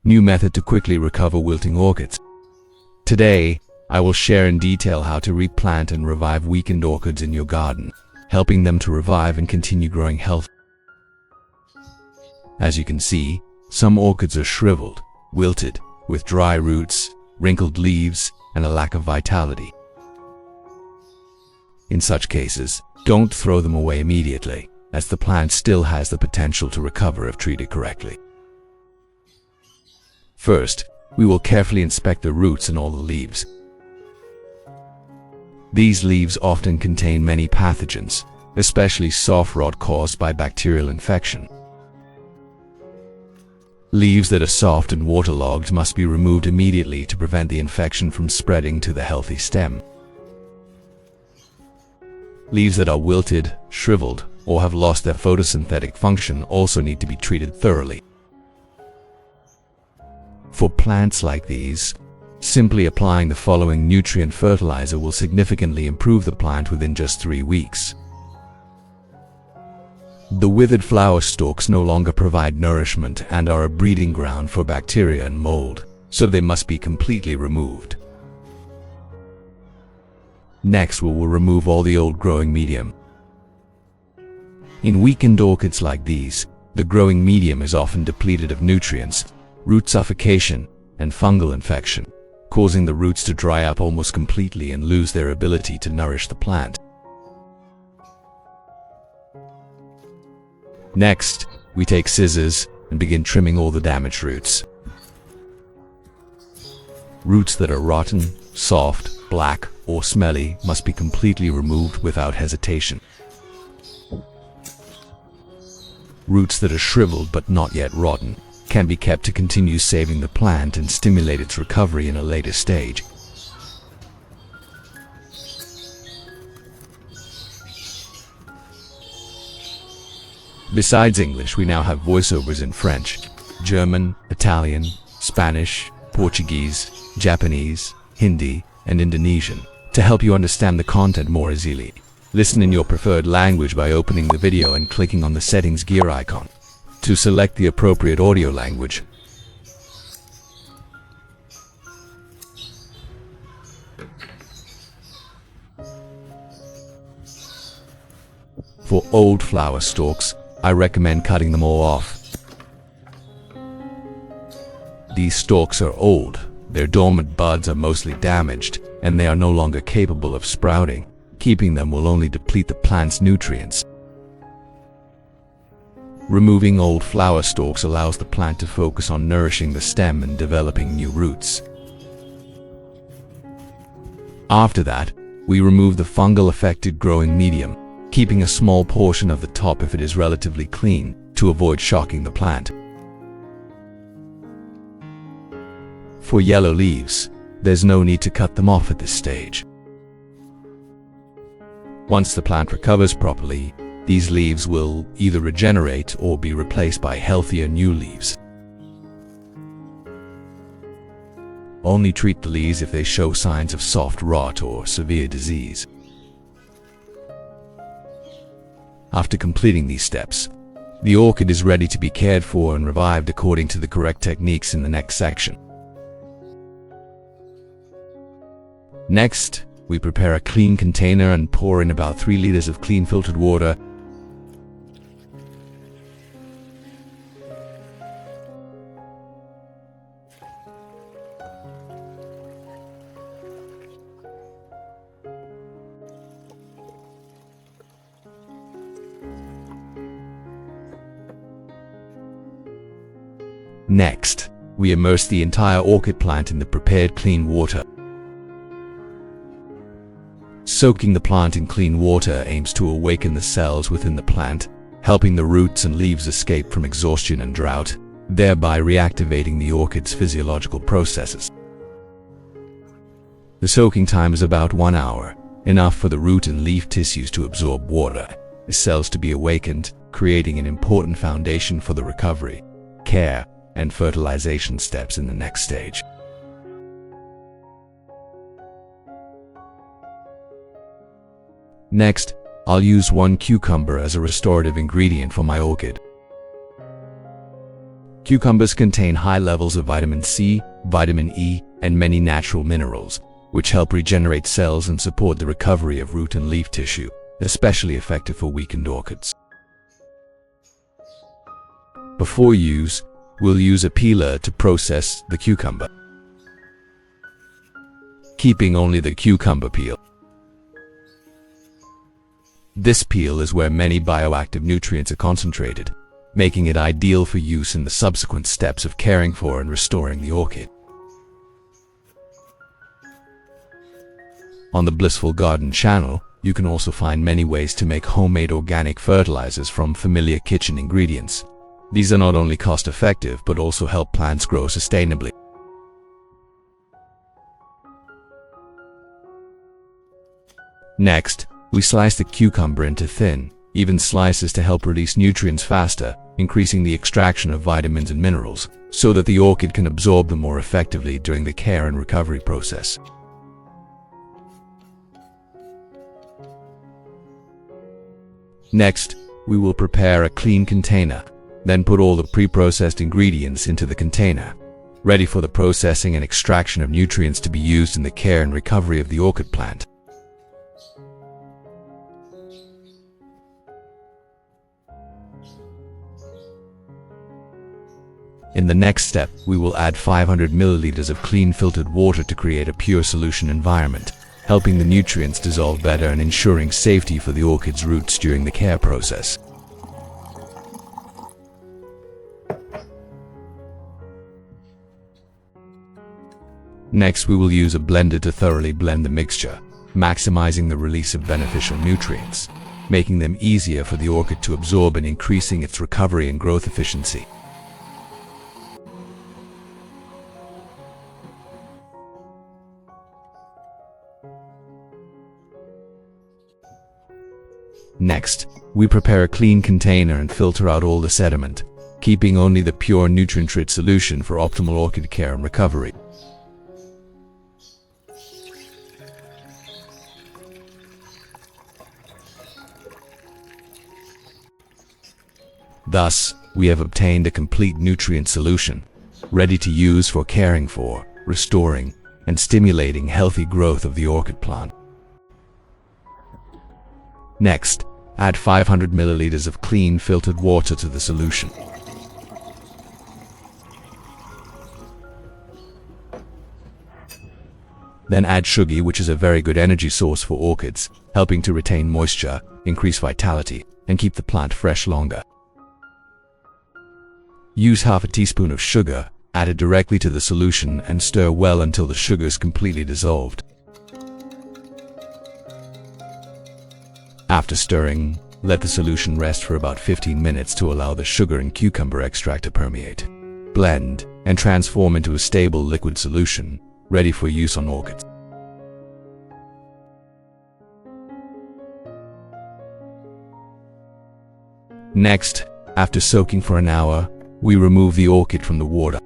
new method to quickly recover wilting orchids. Today, I will share in detail how to replant and revive weakened orchids in your garden, helping them to revive and continue growing healthy. As you can see, some orchids are shriveled, wilted, with dry roots, wrinkled leaves, and a lack of vitality. In such cases, don't throw them away immediately, as the plant still has the potential to recover if treated correctly. First, we will carefully inspect the roots and all the leaves. These leaves often contain many pathogens, especially soft rot caused by bacterial infection. Leaves that are soft and waterlogged must be removed immediately to prevent the infection from spreading to the healthy stem. Leaves that are wilted, shriveled, or have lost their photosynthetic function also need to be treated thoroughly. For plants like these, simply applying the following nutrient fertilizer will significantly improve the plant within just 3 weeks. The withered flower stalks no longer provide nourishment and are a breeding ground for bacteria and mold, so they must be completely removed. Next, we will remove all the old growing medium. In weakened orchids like these, the growing medium is often depleted of nutrients, root suffocation, and fungal infection, causing the roots to dry up almost completely and lose their ability to nourish the plant. Next, we take scissors and begin trimming all the damaged roots. Roots that are rotten, soft, black, or smelly must be completely removed without hesitation. Roots that are shriveled but not yet rotten can be kept to continue saving the plant and stimulate its recovery in a later stage. Besides English, we now have voiceovers in French, German, Italian, Spanish, Portuguese, Japanese, Hindi, and Indonesian to help you understand the content more easily. Listen in your preferred language by opening the video and clicking on the settings gear icon to select the appropriate audio language. For old flower stalks, I recommend cutting them all off. These stalks are old, their dormant buds are mostly damaged, and they are no longer capable of sprouting. Keeping them will only deplete the plant's nutrients. Removing old flower stalks allows the plant to focus on nourishing the stem and developing new roots. After that, we remove the fungal-affected growing medium, keeping a small portion of the top if it is relatively clean, to avoid shocking the plant. For yellow leaves, there's no need to cut them off at this stage. Once the plant recovers properly, these leaves will either regenerate or be replaced by healthier new leaves. Only treat the leaves if they show signs of soft rot or severe disease. After completing these steps, the orchid is ready to be cared for and revived according to the correct techniques in the next section. Next, we prepare a clean container and pour in about 3 liters of clean filtered water. Next, we immerse the entire orchid plant in the prepared clean water. Soaking the plant in clean water aims to awaken the cells within the plant, helping the roots and leaves escape from exhaustion and drought, thereby reactivating the orchid's physiological processes. The soaking time is about 1 hour, enough for the root and leaf tissues to absorb water, the cells to be awakened, creating an important foundation for the recovery, care, and fertilization steps in the next stage. Next, I'll use 1 cucumber as a restorative ingredient for my orchid. Cucumbers contain high levels of vitamin C, vitamin E, and many natural minerals, which help regenerate cells and support the recovery of root and leaf tissue, especially effective for weakened orchids. Before use, we'll use a peeler to process the cucumber, keeping only the cucumber peel. This peel is where many bioactive nutrients are concentrated, making it ideal for use in the subsequent steps of caring for and restoring the orchid. On the Blissful Garden channel, you can also find many ways to make homemade organic fertilizers from familiar kitchen ingredients. These are not only cost-effective but also help plants grow sustainably. Next, we slice the cucumber into thin, even slices to help release nutrients faster, increasing the extraction of vitamins and minerals, so that the orchid can absorb them more effectively during the care and recovery process. Next, we will prepare a clean container, then put all the pre-processed ingredients into the container, ready for the processing and extraction of nutrients to be used in the care and recovery of the orchid plant. In the next step, we will add 500 milliliters of clean filtered water to create a pure solution environment, helping the nutrients dissolve better and ensuring safety for the orchid's roots during the care process. Next, we will use a blender to thoroughly blend the mixture, maximizing the release of beneficial nutrients, making them easier for the orchid to absorb and increasing its recovery and growth efficiency. Next, we prepare a clean container and filter out all the sediment, keeping only the pure nutrient-rich solution for optimal orchid care and recovery. Thus, we have obtained a complete nutrient solution, ready to use for caring for, restoring, and stimulating healthy growth of the orchid plant. Next, add 500 milliliters of clean filtered water to the solution. Then add sugar, which is a very good energy source for orchids, helping to retain moisture, increase vitality, and keep the plant fresh longer. Use half a teaspoon of sugar, add it directly to the solution and stir well until the sugar is completely dissolved. After stirring, let the solution rest for about 15 minutes to allow the sugar and cucumber extract to permeate, blend, and transform into a stable liquid solution, ready for use on orchids. Next, after soaking for an hour, we remove the orchid from the water.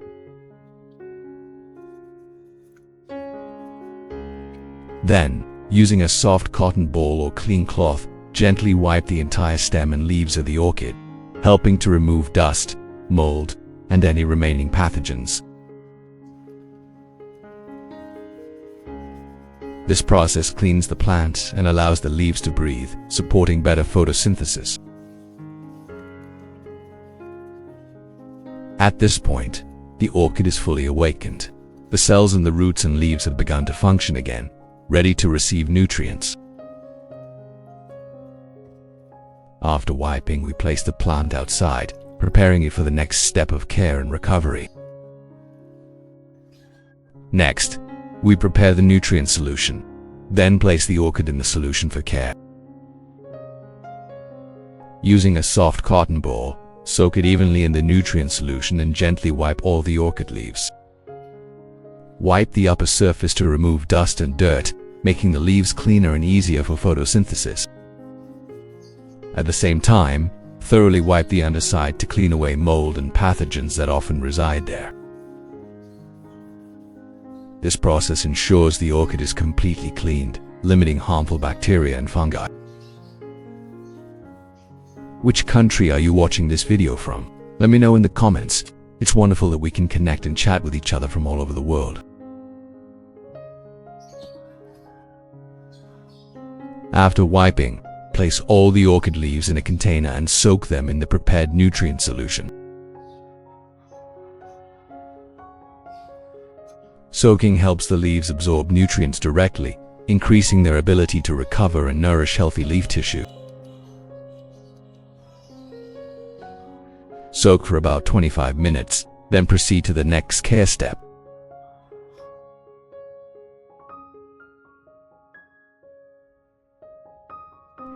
Then, using a soft cotton ball or clean cloth, gently wipe the entire stem and leaves of the orchid, helping to remove dust, mold, and any remaining pathogens. This process cleans the plant and allows the leaves to breathe, supporting better photosynthesis. At this point, the orchid is fully awakened. The cells in the roots and leaves have begun to function again, ready to receive nutrients. After wiping, we place the plant outside, preparing it for the next step of care and recovery. Next, we prepare the nutrient solution, then place the orchid in the solution for care. Using a soft cotton ball, soak it evenly in the nutrient solution and gently wipe all the orchid leaves. Wipe the upper surface to remove dust and dirt, making the leaves cleaner and easier for photosynthesis. At the same time, thoroughly wipe the underside to clean away mold and pathogens that often reside there. This process ensures the orchid is completely cleaned, limiting harmful bacteria and fungi. Which country are you watching this video from? Let me know in the comments. It's wonderful that we can connect and chat with each other from all over the world. After wiping, place all the orchid leaves in a container and soak them in the prepared nutrient solution. Soaking helps the leaves absorb nutrients directly, increasing their ability to recover and nourish healthy leaf tissue. Soak for about 25 minutes, then proceed to the next care step.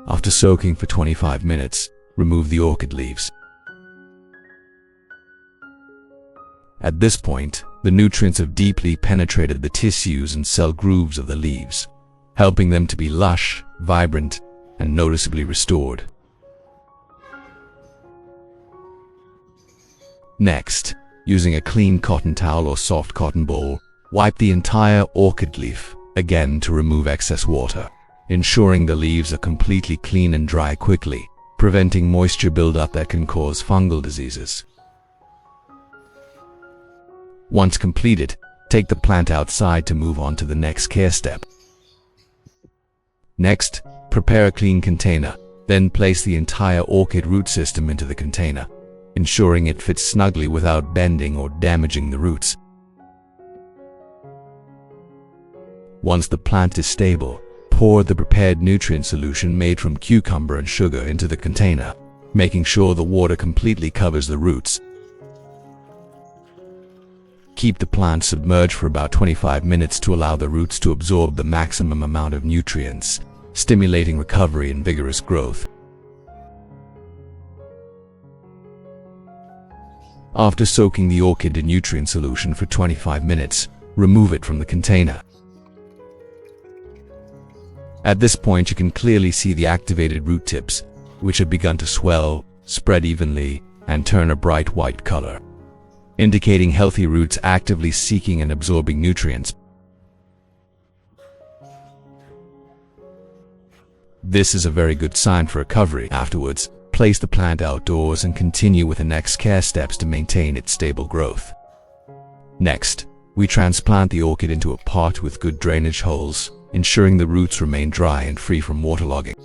After soaking for 25 minutes, remove the orchid leaves. At this point, the nutrients have deeply penetrated the tissues and cell grooves of the leaves, helping them to be lush, vibrant, and noticeably restored. Next, using a clean cotton towel or soft cotton ball, wipe the entire orchid leaf, again to remove excess water, ensuring the leaves are completely clean and dry quickly, preventing moisture buildup that can cause fungal diseases. Once completed, take the plant outside to move on to the next care step. Next, prepare a clean container, then place the entire orchid root system into the container, ensuring it fits snugly without bending or damaging the roots. Once the plant is stable, pour the prepared nutrient solution made from cucumber and sugar into the container, making sure the water completely covers the roots. Keep the plant submerged for about 25 minutes to allow the roots to absorb the maximum amount of nutrients, stimulating recovery and vigorous growth. After soaking the orchid in nutrient solution for 25 minutes, remove it from the container. At this point, you can clearly see the activated root tips, which have begun to swell, spread evenly, and turn a bright white color, indicating healthy roots actively seeking and absorbing nutrients. This is a very good sign for recovery. Afterwards, place the plant outdoors and continue with the next care steps to maintain its stable growth. Next, we transplant the orchid into a pot with good drainage holes, ensuring the roots remain dry and free from waterlogging.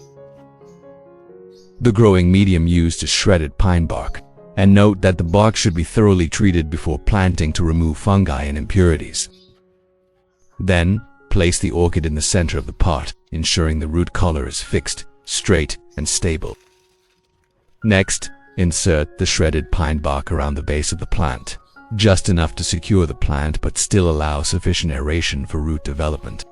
The growing medium used is shredded pine bark, and note that the bark should be thoroughly treated before planting to remove fungi and impurities. Then, place the orchid in the center of the pot, ensuring the root collar is fixed, straight, and stable. Next, insert the shredded pine bark around the base of the plant, just enough to secure the plant but still allow sufficient aeration for root development.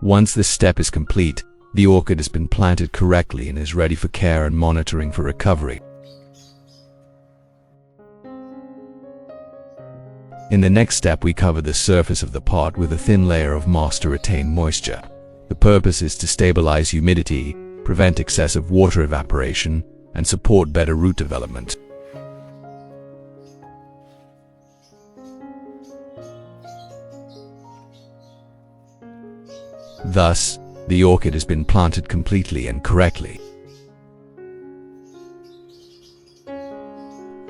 Once this step is complete, the orchid has been planted correctly and is ready for care and monitoring for recovery. In the next step, we cover the surface of the pot with a thin layer of moss to retain moisture. The purpose is to stabilize humidity, prevent excessive water evaporation, and support better root development. Thus, the orchid has been planted completely and correctly.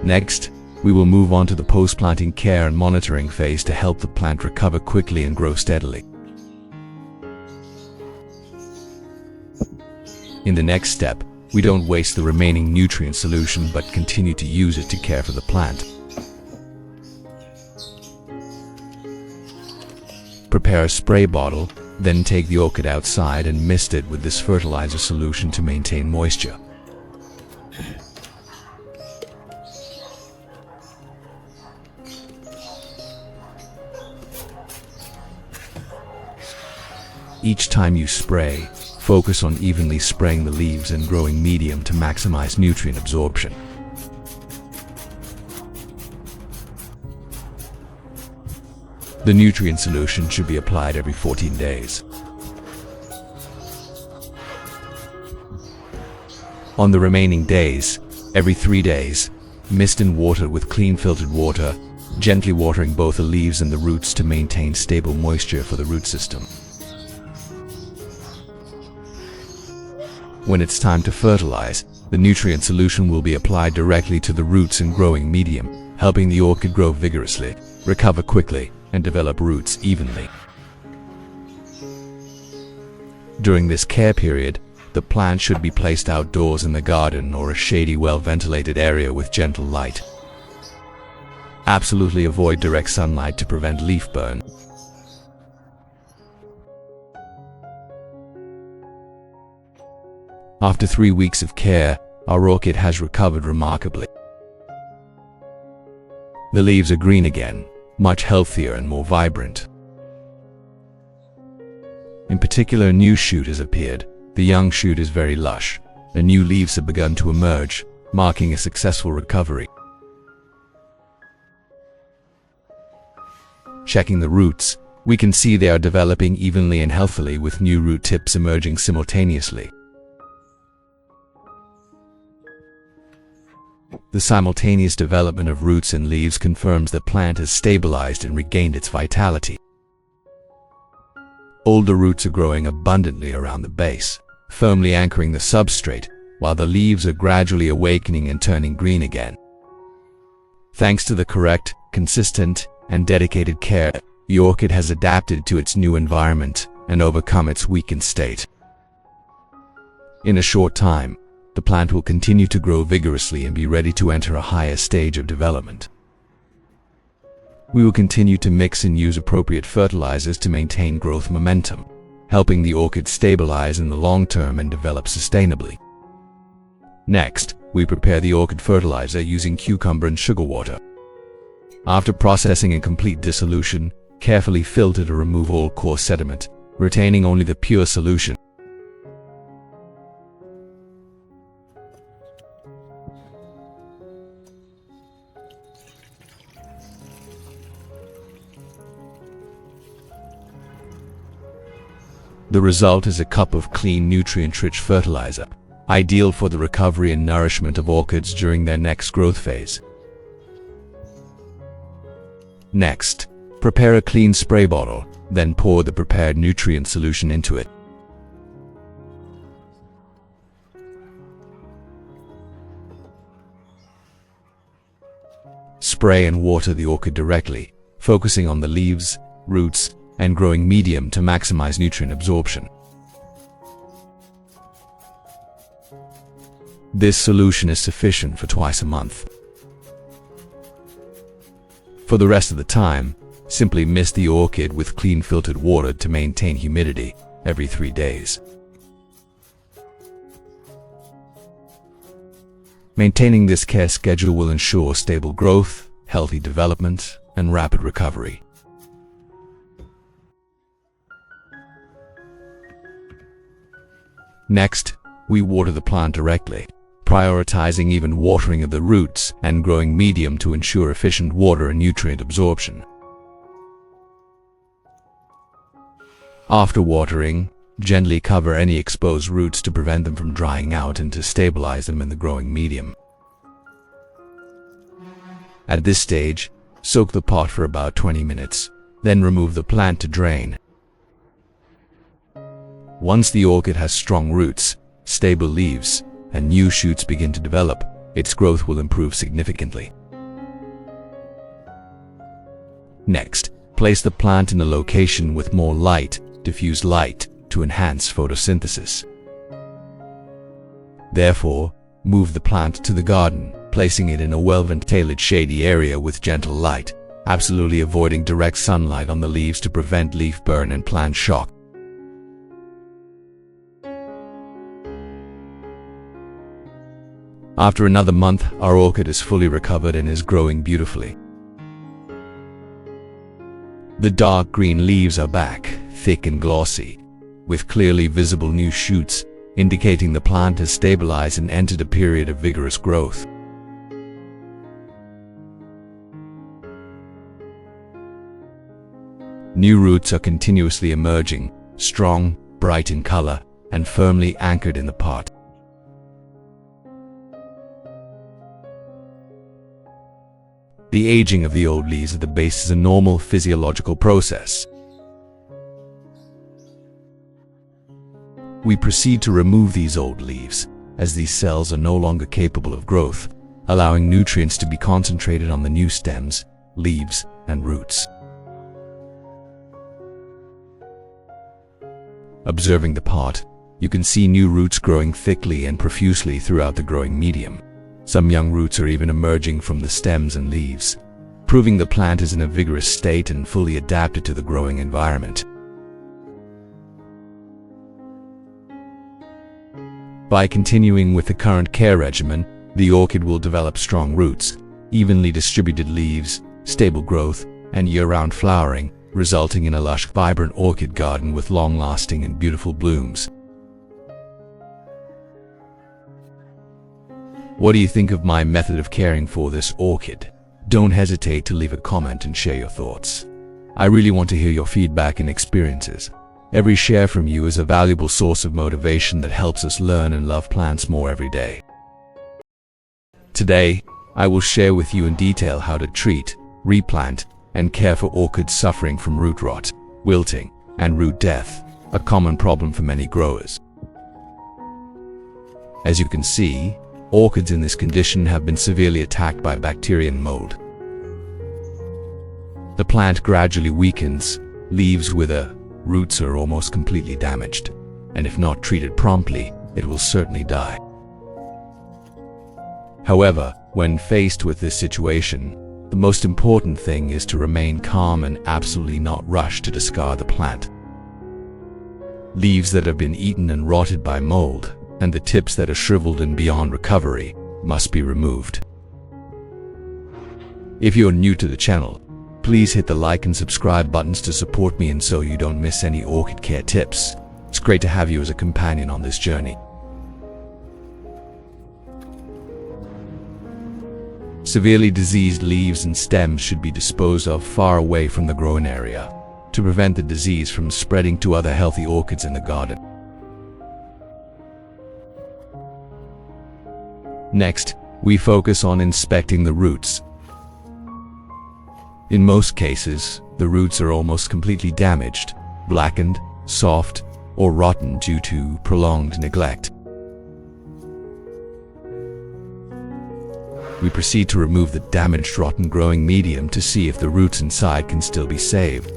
Next, we will move on to the post-planting care and monitoring phase to help the plant recover quickly and grow steadily. In the next step, we don't waste the remaining nutrient solution but continue to use it to care for the plant. Prepare a spray bottle, then take the orchid outside and mist it with this fertilizer solution to maintain moisture. Each time you spray, focus on evenly spraying the leaves and growing medium to maximize nutrient absorption. The nutrient solution should be applied every 14 days. On the remaining days, every 3 days, mist and water with clean filtered water, gently watering both the leaves and the roots to maintain stable moisture for the root system. When it's time to fertilize, the nutrient solution will be applied directly to the roots and growing medium, helping the orchid grow vigorously, recover quickly, and develop roots evenly. During this care period, the plant should be placed outdoors in the garden or a shady, well-ventilated area with gentle light. Absolutely avoid direct sunlight to prevent leaf burn. After 3 weeks of care, our orchid has recovered remarkably. The leaves are green again, much healthier and more vibrant. In particular, a new shoot has appeared. The young shoot is very lush, and new leaves have begun to emerge, marking a successful recovery. Checking the roots, we can see they are developing evenly and healthily with new root tips emerging simultaneously. The simultaneous development of roots and leaves confirms the plant has stabilized and regained its vitality. Older roots are growing abundantly around the base, firmly anchoring the substrate, while the leaves are gradually awakening and turning green again. Thanks to the correct, consistent, and dedicated care, the orchid has adapted to its new environment and overcome its weakened state. In a short time, the plant will continue to grow vigorously and be ready to enter a higher stage of development. We will continue to mix and use appropriate fertilizers to maintain growth momentum, helping the orchid stabilize in the long term and develop sustainably. Next, we prepare the orchid fertilizer using cucumber and sugar water. After processing and complete dissolution, carefully filter to remove all coarse sediment, retaining only the pure solution. The result is a cup of clean, nutrient-rich fertilizer, ideal for the recovery and nourishment of orchids during their next growth phase. Next, prepare a clean spray bottle, then pour the prepared nutrient solution into it. Spray and water the orchid directly, focusing on the leaves, roots, and growing medium to maximize nutrient absorption. This solution is sufficient for twice a month. For the rest of the time, simply mist the orchid with clean filtered water to maintain humidity every 3 days. Maintaining this care schedule will ensure stable growth, healthy development, and rapid recovery. Next, we water the plant directly, prioritizing even watering of the roots and growing medium to ensure efficient water and nutrient absorption. After watering, gently cover any exposed roots to prevent them from drying out and to stabilize them in the growing medium. At this stage, soak the pot for about 20 minutes, then remove the plant to drain. Once the orchid has strong roots, stable leaves, and new shoots begin to develop, its growth will improve significantly. Next, place the plant in a location with more light, diffuse light, to enhance photosynthesis. Therefore, move the plant to the garden, placing it in a well-ventilated shady area with gentle light, absolutely avoiding direct sunlight on the leaves to prevent leaf burn and plant shock. After another month, our orchid is fully recovered and is growing beautifully. The dark green leaves are back, thick and glossy, with clearly visible new shoots, indicating the plant has stabilized and entered a period of vigorous growth. New roots are continuously emerging, strong, bright in color, and firmly anchored in the pot. The aging of the old leaves at the base is a normal physiological process. We proceed to remove these old leaves, as these cells are no longer capable of growth, allowing nutrients to be concentrated on the new stems, leaves, and roots. Observing the pot, you can see new roots growing thickly and profusely throughout the growing medium. Some young roots are even emerging from the stems and leaves, proving the plant is in a vigorous state and fully adapted to the growing environment. By continuing with the current care regimen, the orchid will develop strong roots, evenly distributed leaves, stable growth, and year-round flowering, resulting in a lush, vibrant orchid garden with long-lasting and beautiful blooms. What do you think of my method of caring for this orchid? Don't hesitate to leave a comment and share your thoughts. I really want to hear your feedback and experiences. Every share from you is a valuable source of motivation that helps us learn and love plants more every day. Today, I will share with you in detail how to treat, replant, and care for orchids suffering from root rot, wilting, and root death, a common problem for many growers. As you can see, orchids in this condition have been severely attacked by bacteria and mold. The plant gradually weakens, leaves wither, roots are almost completely damaged, and if not treated promptly, it will certainly die. However, when faced with this situation, the most important thing is to remain calm and absolutely not rush to discard the plant. Leaves that have been eaten and rotted by mold, and the tips that are shriveled and beyond recovery, must be removed. If you're new to the channel, please hit the like and subscribe buttons to support me and so you don't miss any orchid care tips. It's great to have you as a companion on this journey. Severely diseased leaves and stems should be disposed of far away from the growing area to prevent the disease from spreading to other healthy orchids in the garden. Next, we focus on inspecting the roots. In most cases, the roots are almost completely damaged, blackened, soft, or rotten due to prolonged neglect. We proceed to remove the damaged, rotten growing medium to see if the roots inside can still be saved.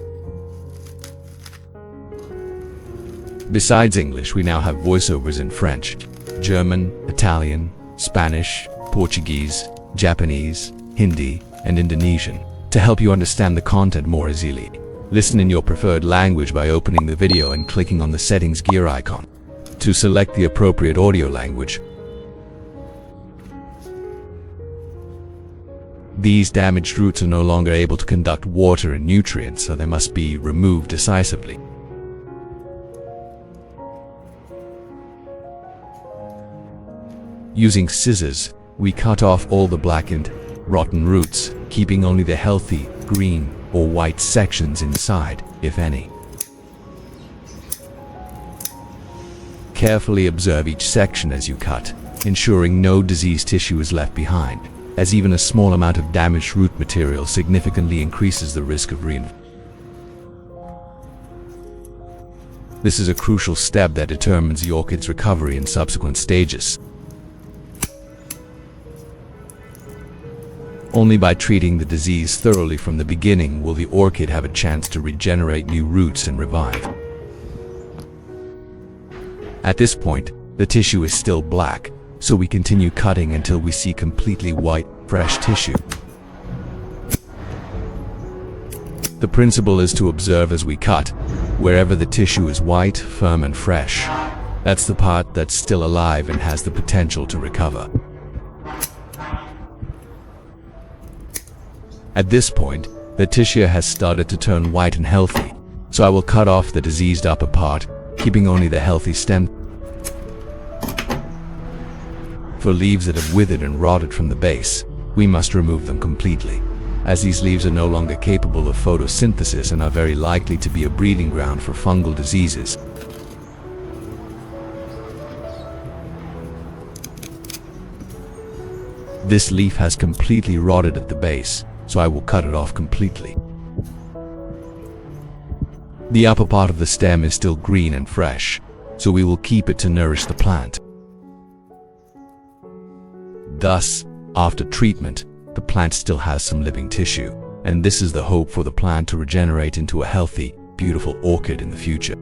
Besides English, we now have voiceovers in French, German, Italian, Spanish, Portuguese, Japanese, Hindi, and Indonesian to help you understand the content more easily. Listen in your preferred language by opening the video and clicking on the settings gear icon to select the appropriate audio language. These damaged roots are no longer able to conduct water and nutrients, so they must be removed decisively. Using scissors, we cut off all the blackened, rotten roots, keeping only the healthy, green, or white sections inside, if any. Carefully observe each section as you cut, ensuring no diseased tissue is left behind, as even a small amount of damaged root material significantly increases the risk of reinfection. This is a crucial step that determines the orchid's recovery in subsequent stages. Only by treating the disease thoroughly from the beginning will the orchid have a chance to regenerate new roots and revive. At this point, the tissue is still black, so we continue cutting until we see completely white, fresh tissue. The principle is to observe as we cut. Wherever the tissue is white, firm, and fresh, that's the part that's still alive and has the potential to recover. At this point, the tissue has started to turn white and healthy, so I will cut off the diseased upper part, keeping only the healthy stem. For leaves that have withered and rotted from the base, we must remove them completely, as these leaves are no longer capable of photosynthesis and are very likely to be a breeding ground for fungal diseases. This leaf has completely rotted at the base, so I will cut it off completely. The upper part of the stem is still green and fresh, so we will keep it to nourish the plant. Thus, after treatment, the plant still has some living tissue, and this is the hope for the plant to regenerate into a healthy, beautiful orchid in the future.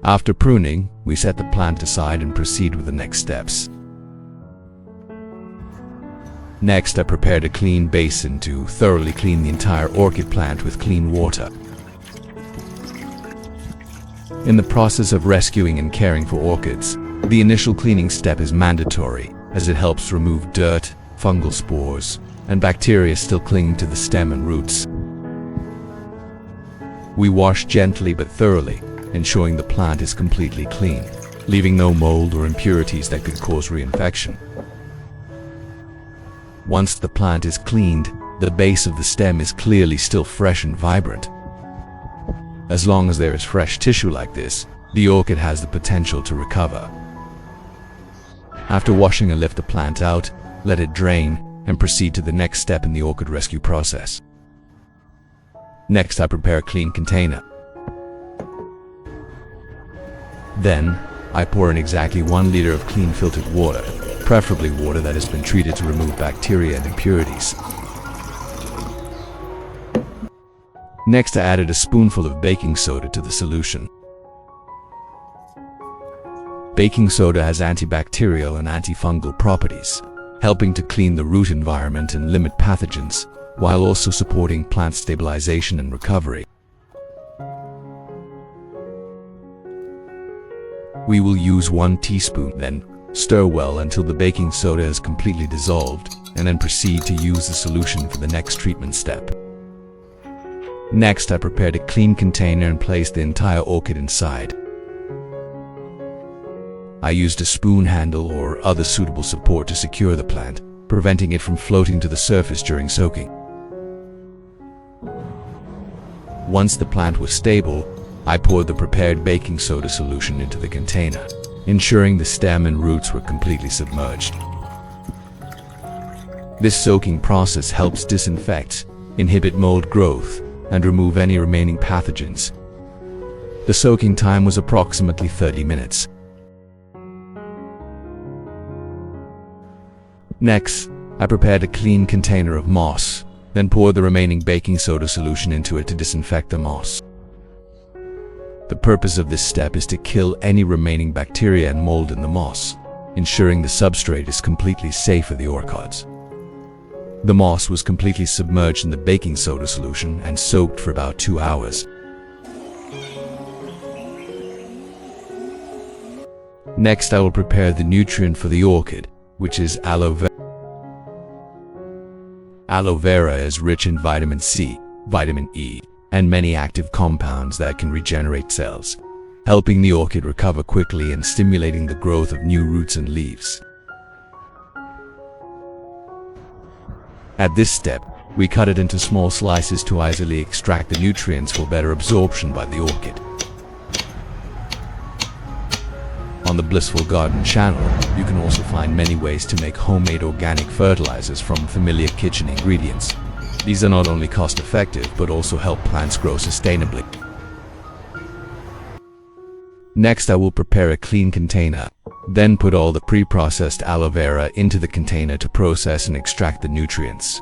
After pruning, we set the plant aside and proceed with the next steps. Next, I prepared a clean basin to thoroughly clean the entire orchid plant with clean water. In the process of rescuing and caring for orchids, the initial cleaning step is mandatory, as it helps remove dirt, fungal spores, and bacteria still clinging to the stem and roots. We wash gently but thoroughly, ensuring the plant is completely clean, leaving no mold or impurities that could cause reinfection. Once the plant is cleaned, the base of the stem is clearly still fresh and vibrant. As long as there is fresh tissue like this, the orchid has the potential to recover. After washing and lift the plant out, let it drain, and proceed to the next step in the orchid rescue process. Next, I prepare a clean container. Then, I pour in exactly 1 liter of clean filtered water, preferably water that has been treated to remove bacteria and impurities. Next, I added a spoonful of baking soda to the solution. Baking soda has antibacterial and antifungal properties, helping to clean the root environment and limit pathogens, while also supporting plant stabilization and recovery. We will use 1 teaspoon, then stir well until the baking soda is completely dissolved, and then proceed to use the solution for the next treatment step. Next, I prepared a clean container and placed the entire orchid inside. I used a spoon handle or other suitable support to secure the plant, preventing it from floating to the surface during soaking. Once the plant was stable, I poured the prepared baking soda solution into the container, ensuring the stem and roots were completely submerged. This soaking process helps disinfect, inhibit mold growth, and remove any remaining pathogens. The soaking time was approximately 30 minutes. Next, I prepared a clean container of moss, then poured the remaining baking soda solution into it to disinfect the moss. The purpose of this step is to kill any remaining bacteria and mold in the moss, ensuring the substrate is completely safe for the orchids. The moss was completely submerged in the baking soda solution and soaked for about 2 hours. Next, I will prepare the nutrient for the orchid, which is aloe vera. Aloe vera is rich in vitamin C, vitamin E, and many active compounds that can regenerate cells, helping the orchid recover quickly and stimulating the growth of new roots and leaves. At this step, we cut it into small slices to easily extract the nutrients for better absorption by the orchid. On the Blissful Garden channel, you can also find many ways to make homemade organic fertilizers from familiar kitchen ingredients. These are not only cost-effective, but also help plants grow sustainably. Next, I will prepare a clean container, then put all the pre-processed aloe vera into the container to process and extract the nutrients.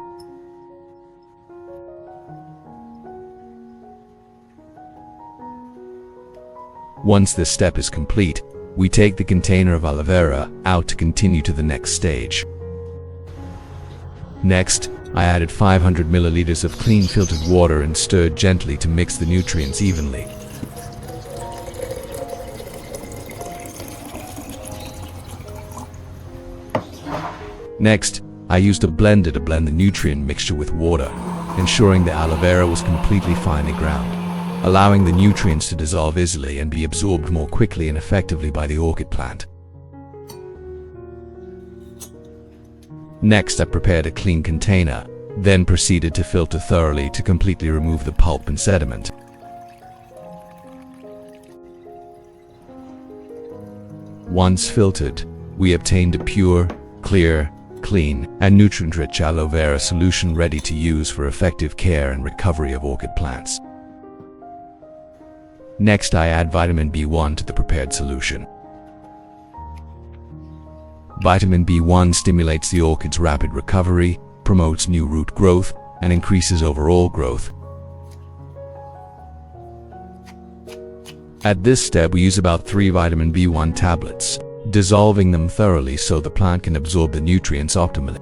Once this step is complete, we take the container of aloe vera out to continue to the next stage. Next, I added 500 milliliters of clean filtered water and stirred gently to mix the nutrients evenly. Next, I used a blender to blend the nutrient mixture with water, ensuring the aloe vera was completely finely ground, allowing the nutrients to dissolve easily and be absorbed more quickly and effectively by the orchid plant. Next, I prepared a clean container, then proceeded to filter thoroughly to completely remove the pulp and sediment. Once filtered, we obtained a pure, clear, clean and nutrient-rich aloe vera solution ready to use for effective care and recovery of orchid plants. Next, I add vitamin B1 to the prepared solution. Vitamin B1 stimulates the orchid's rapid recovery, promotes new root growth, and increases overall growth. At this step, we use about 3 vitamin B1 tablets, dissolving them thoroughly so the plant can absorb the nutrients optimally.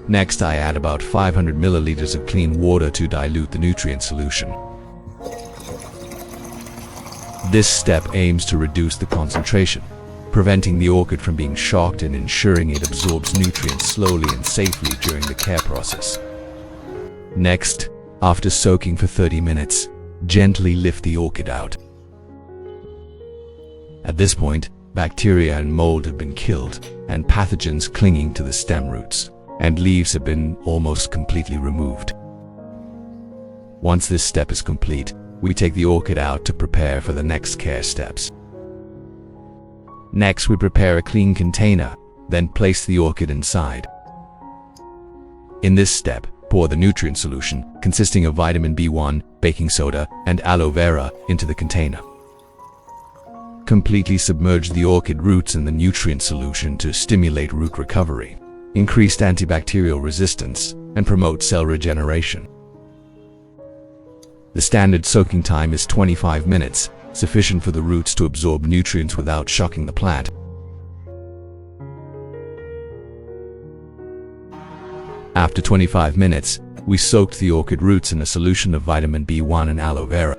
Next, I add about 500 milliliters of clean water to dilute the nutrient solution. This step aims to reduce the concentration, preventing the orchid from being shocked and ensuring it absorbs nutrients slowly and safely during the care process. Next, after soaking for 30 minutes, gently lift the orchid out. At this point, bacteria and mold have been killed, and pathogens clinging to the stem roots and leaves have been almost completely removed. Once this step is complete, we take the orchid out to prepare for the next care steps. Next, we prepare a clean container, then place the orchid inside. In this step, pour the nutrient solution, consisting of vitamin B1, baking soda, and aloe vera, into the container. Completely submerge the orchid roots in the nutrient solution to stimulate root recovery, increase antibacterial resistance, and promote cell regeneration. The standard soaking time is 25 minutes, sufficient for the roots to absorb nutrients without shocking the plant. After 25 minutes, we soaked the orchid roots in a solution of vitamin B1 and aloe vera.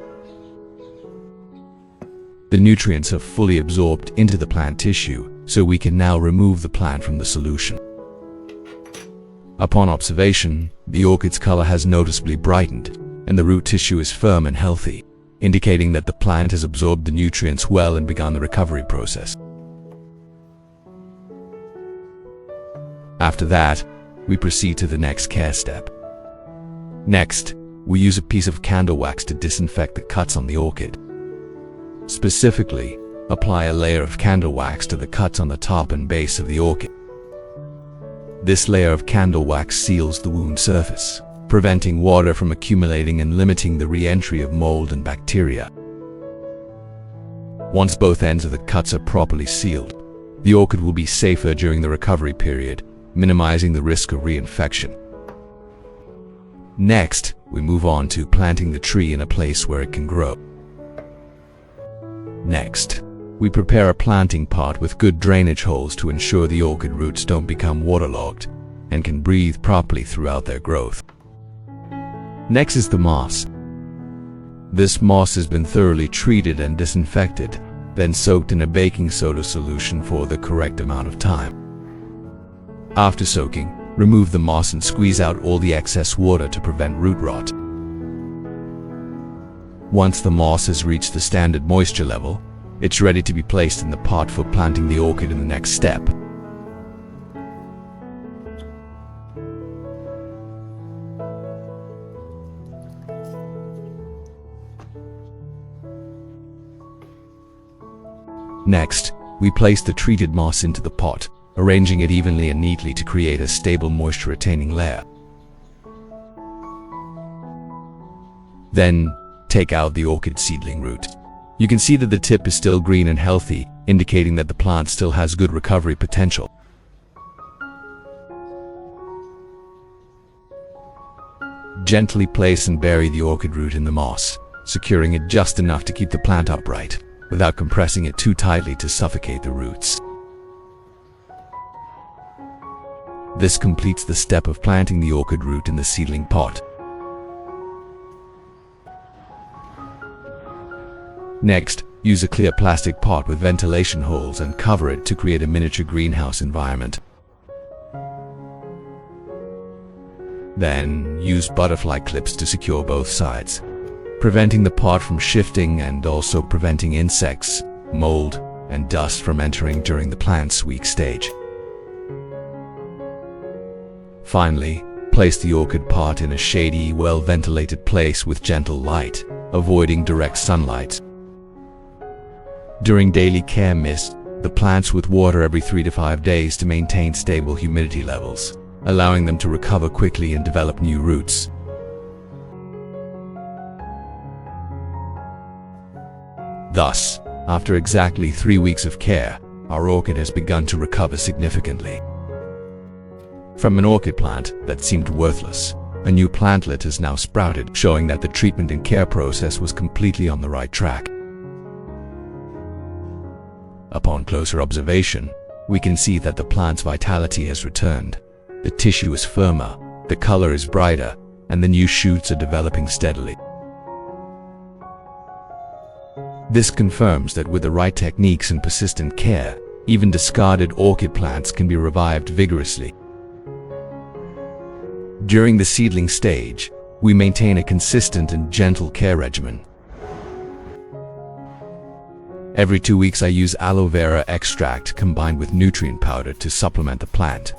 The nutrients have fully absorbed into the plant tissue, so we can now remove the plant from the solution. Upon observation, the orchid's color has noticeably brightened, and the root tissue is firm and healthy, indicating that the plant has absorbed the nutrients well and begun the recovery process. After that, we proceed to the next care step. Next, we use a piece of candle wax to disinfect the cuts on the orchid. Specifically, apply a layer of candle wax to the cuts on the top and base of the orchid. This layer of candle wax seals the wound surface, preventing water from accumulating and limiting the re-entry of mold and bacteria. Once both ends of the cuts are properly sealed, the orchid will be safer during the recovery period, minimizing the risk of reinfection. Next, we move on to planting the tree in a place where it can grow. Next, we prepare a planting pot with good drainage holes to ensure the orchid roots don't become waterlogged and can breathe properly throughout their growth. Next is the moss. This moss has been thoroughly treated and disinfected, then soaked in a baking soda solution for the correct amount of time. After soaking, remove the moss and squeeze out all the excess water to prevent root rot. Once the moss has reached the standard moisture level, it's ready to be placed in the pot for planting the orchid in the next step. Next, we place the treated moss into the pot, arranging it evenly and neatly to create a stable moisture-retaining layer. Then, take out the orchid seedling root. You can see that the tip is still green and healthy, indicating that the plant still has good recovery potential. Gently place and bury the orchid root in the moss, securing it just enough to keep the plant upright, without compressing it too tightly to suffocate the roots. This completes the step of planting the orchid root in the seedling pot. Next, use a clear plastic pot with ventilation holes and cover it to create a miniature greenhouse environment. Then, use butterfly clips to secure both sides, preventing the pot from shifting and also preventing insects, mold, and dust from entering during the plant's weak stage. Finally, place the orchid pot in a shady, well-ventilated place with gentle light, avoiding direct sunlight. During daily care, mist the plants with water every 3 to 5 days to maintain stable humidity levels, allowing them to recover quickly and develop new roots. Thus, after exactly 3 weeks of care, our orchid has begun to recover significantly. From an orchid plant that seemed worthless, a new plantlet has now sprouted, showing that the treatment and care process was completely on the right track. Upon closer observation, we can see that the plant's vitality has returned. The tissue is firmer, the color is brighter, and the new shoots are developing steadily. This confirms that with the right techniques and persistent care, even discarded orchid plants can be revived vigorously. During the seedling stage, we maintain a consistent and gentle care regimen. Every 2 weeks I use aloe vera extract combined with nutrient powder to supplement the plant,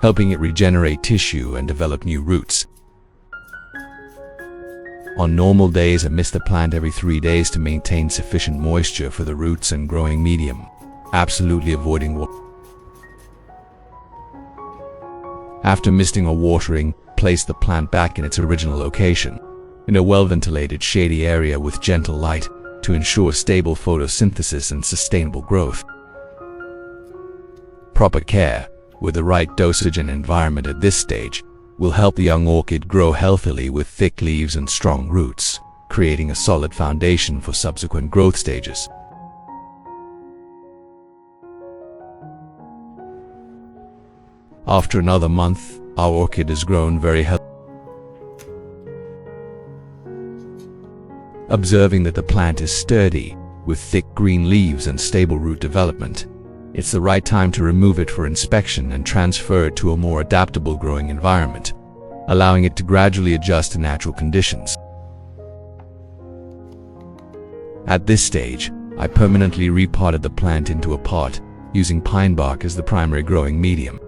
helping it regenerate tissue and develop new roots. On normal days, I mist the plant every 3 days to maintain sufficient moisture for the roots and growing medium, absolutely avoiding water. After misting or watering, place the plant back in its original location, in a well-ventilated shady area with gentle light, to ensure stable photosynthesis and sustainable growth. Proper care, with the right dosage and environment at this stage, will help the young orchid grow healthily with thick leaves and strong roots, creating a solid foundation for subsequent growth stages. After another month, our orchid has grown very healthy. Observing that the plant is sturdy, with thick green leaves and stable root development, it's the right time to remove it for inspection and transfer it to a more adaptable growing environment, allowing it to gradually adjust to natural conditions. At this stage, I permanently repotted the plant into a pot, using pine bark as the primary growing medium.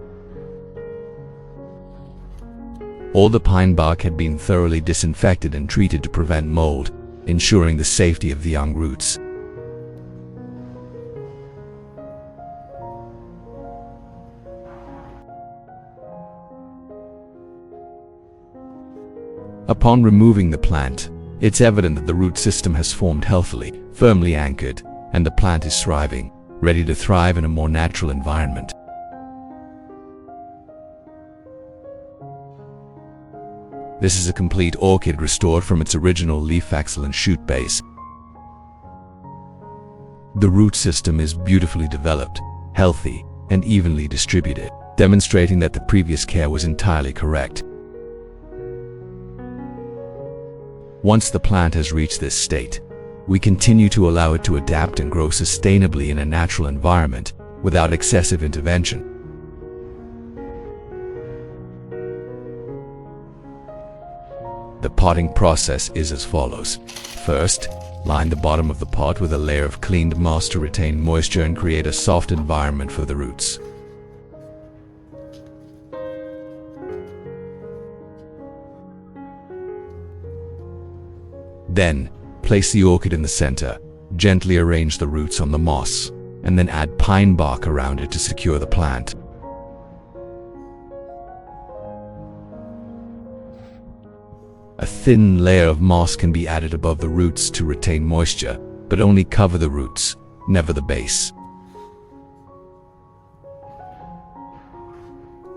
All the pine bark had been thoroughly disinfected and treated to prevent mold, ensuring the safety of the young roots. Upon removing the plant, it's evident that the root system has formed healthily, firmly anchored, and the plant is thriving, ready to thrive in a more natural environment. This is a complete orchid restored from its original leaf axil and shoot base. The root system is beautifully developed, healthy, and evenly distributed, demonstrating that the previous care was entirely correct. Once the plant has reached this state, we continue to allow it to adapt and grow sustainably in a natural environment without excessive intervention. The potting process is as follows. First, line the bottom of the pot with a layer of cleaned moss to retain moisture and create a soft environment for the roots. Then, place the orchid in the center, gently arrange the roots on the moss, and then add pine bark around it to secure the plant. A thin layer of moss can be added above the roots to retain moisture, but only cover the roots, never the base.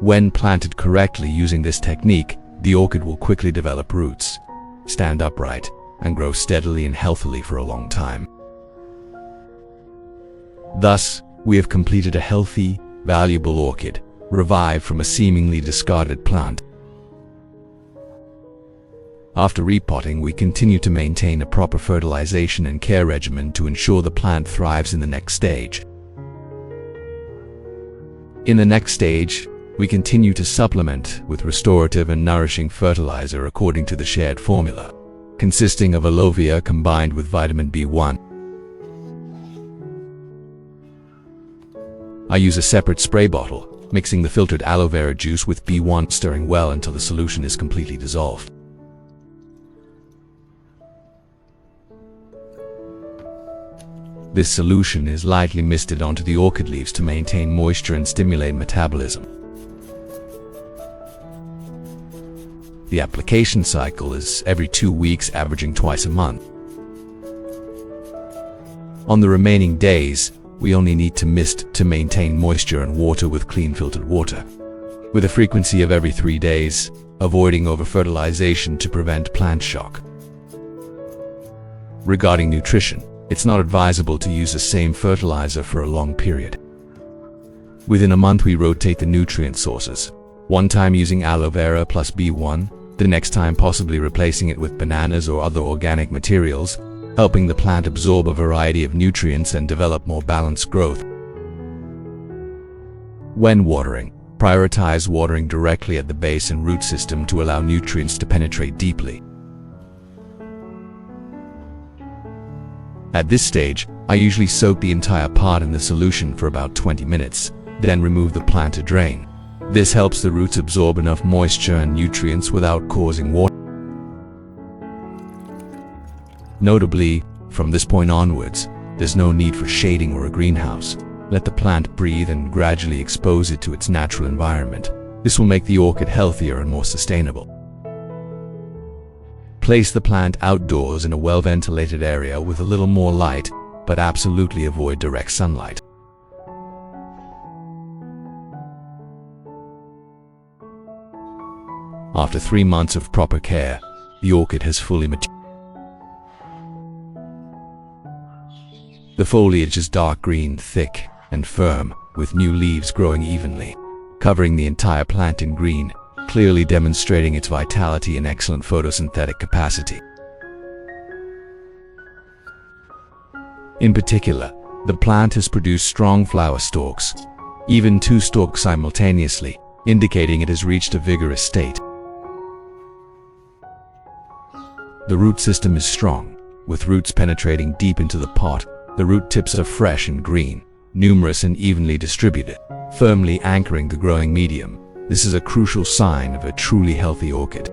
When planted correctly using this technique, the orchid will quickly develop roots, stand upright, and grow steadily and healthily for a long time. Thus, we have completed a healthy, valuable orchid, revived from a seemingly discarded plant. After repotting, we continue to maintain a proper fertilization and care regimen to ensure the plant thrives in the next stage. In the next stage, we continue to supplement with restorative and nourishing fertilizer according to the shared formula, consisting of aloe vera combined with vitamin B1. I use a separate spray bottle, mixing the filtered aloe vera juice with B1, stirring well until the solution is completely dissolved. This solution is lightly misted onto the orchid leaves to maintain moisture and stimulate metabolism. The application cycle is every 2 weeks, averaging twice a month. On the remaining days, we only need to mist to maintain moisture and water with clean filtered water, with a frequency of every 3 days, avoiding over-fertilization to prevent plant shock. Regarding nutrition, it's not advisable to use the same fertilizer for a long period. Within a month, we rotate the nutrient sources, one time using aloe vera plus B1, the next time possibly replacing it with bananas or other organic materials, helping the plant absorb a variety of nutrients and develop more balanced growth. When watering, prioritize watering directly at the base and root system to allow nutrients to penetrate deeply. At this stage, I usually soak the entire pot in the solution for about 20 minutes, then remove the plant to drain. This helps the roots absorb enough moisture and nutrients without causing water. Notably, from this point onwards, there's no need for shading or a greenhouse. Let the plant breathe and gradually expose it to its natural environment. This will make the orchid healthier and more sustainable. Place the plant outdoors in a well-ventilated area with a little more light, but absolutely avoid direct sunlight. After 3 months of proper care, the orchid has fully matured. The foliage is dark green, thick, and firm, with new leaves growing evenly, covering the entire plant in green, clearly demonstrating its vitality and excellent photosynthetic capacity. In particular, the plant has produced strong flower stalks, even 2 stalks simultaneously, indicating it has reached a vigorous state. The root system is strong, with roots penetrating deep into the pot. The root tips are fresh and green, numerous and evenly distributed, firmly anchoring the growing medium. This is a crucial sign of a truly healthy orchid.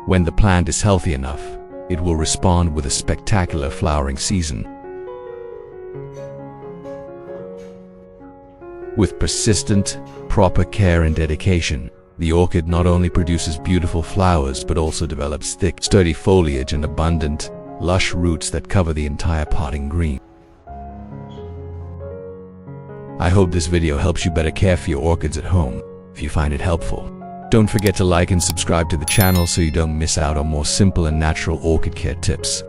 When the plant is healthy enough, it will respond with a spectacular flowering season. With persistent, proper care and dedication, the orchid not only produces beautiful flowers but also develops thick, sturdy foliage and abundant, lush roots that cover the entire pot in green. I hope this video helps you better care for your orchids at home. If you find it helpful, don't forget to like and subscribe to the channel so you don't miss out on more simple and natural orchid care tips.